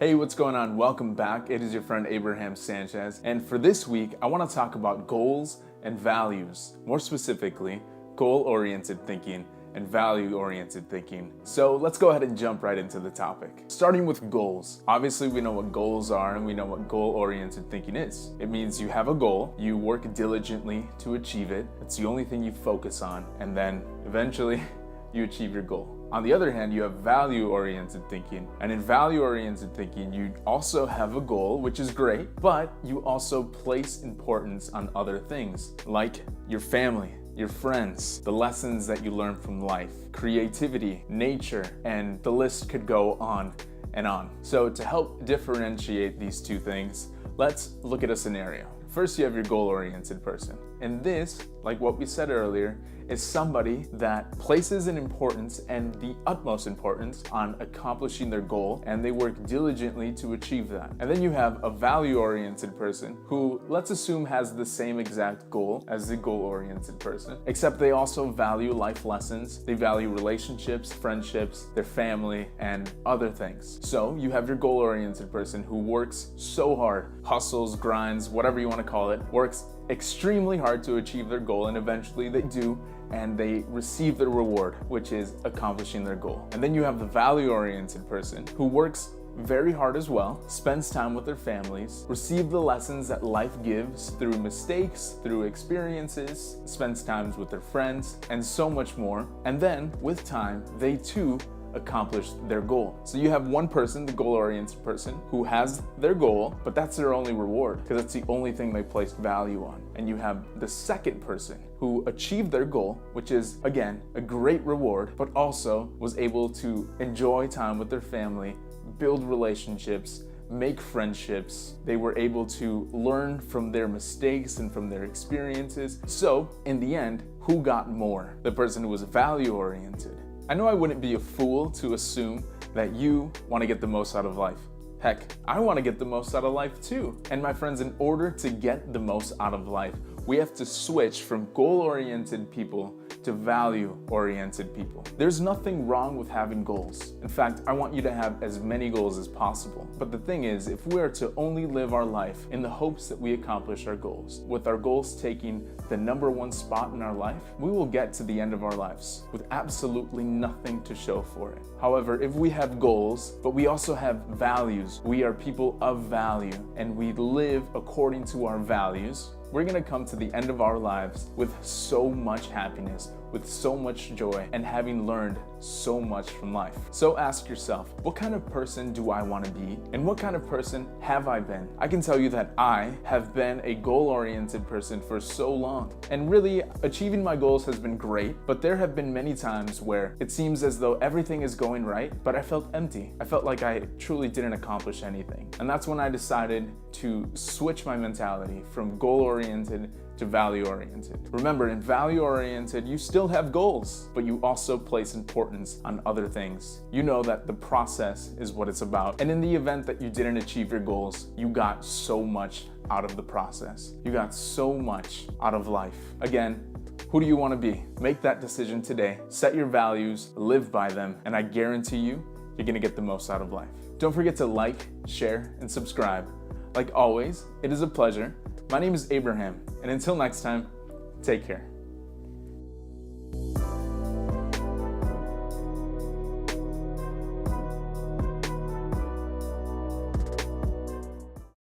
Hey, what's going on? Welcome back. It is your friend Abraham Sanchez. And for this week, I want to talk about goals and values. More specifically, goal-oriented thinking and value-oriented thinking. So let's go ahead and jump right into the topic. Starting with goals. Obviously, we know what goals are and we know what goal-oriented thinking is. It means you have a goal, you work diligently to achieve it. It's the only thing you focus on, and then eventually you achieve your goal. On the other hand, you have value-oriented thinking. And in value-oriented thinking, you also have a goal, which is great, but you also place importance on other things, like your family, your friends, the lessons that you learn from life, creativity, nature, and the list could go on and on. So to help differentiate these two things, let's look at a scenario. First, you have your goal-oriented person. And this, like what we said earlier, is somebody that places an importance and the utmost importance on accomplishing their goal, and they work diligently to achieve that. And then you have a value-oriented person who, let's assume, has the same exact goal as the goal-oriented person, except they also value life lessons, they value relationships, friendships, their family, and other things. So you have your goal-oriented person who works so hard, hustles, grinds, whatever you want to call it, works extremely hard to achieve their goal, and eventually they do, and they receive the reward, which is accomplishing their goal. And then you have the value-oriented person who works very hard as well, spends time with their families, receive the lessons that life gives through mistakes, through experiences, spends time with their friends, and so much more. And then with time, they too accomplish their goal. So you have one person, the goal-oriented person, who has their goal, but that's their only reward because that's the only thing they placed value on. And you have the second person who achieved their goal, which is, again, a great reward, but also was able to enjoy time with their family, build relationships, make friendships. They were able to learn from their mistakes and from their experiences. So in the end, who got more? The person who was value-oriented. I know I wouldn't be a fool to assume that you want to get the most out of life. Heck, I want to get the most out of life too. And my friends, in order to get the most out of life, we have to switch from goal-oriented people to value-oriented people. There's nothing wrong with having goals. In fact, I want you to have as many goals as possible. But the thing is, if we are to only live our life in the hopes that we accomplish our goals, with our goals taking the number one spot in our life, we will get to the end of our lives with absolutely nothing to show for it. However, if we have goals, but we also have values, we are people of value, and we live according to our values, we're gonna come to the end of our lives with so much happiness, with so much joy, and having learned so much from life. So ask yourself, what kind of person do I want to be? And what kind of person have I been? I can tell you that I have been a goal-oriented person for so long. And really, achieving my goals has been great, but there have been many times where it seems as though everything is going right, but I felt empty. I felt like I truly didn't accomplish anything. And that's when I decided to switch my mentality from goal-oriented to value-oriented. Remember, in value-oriented, you still have goals, but you also place importance on other things. You know that the process is what it's about. And in the event that you didn't achieve your goals, you got so much out of the process. You got so much out of life. Again, who do you want to be? Make that decision today. Set your values, live by them, and I guarantee you, you're gonna get the most out of life. Don't forget to like, share, and subscribe. Like always, it is a pleasure. My name is Abraham, and until next time, take care.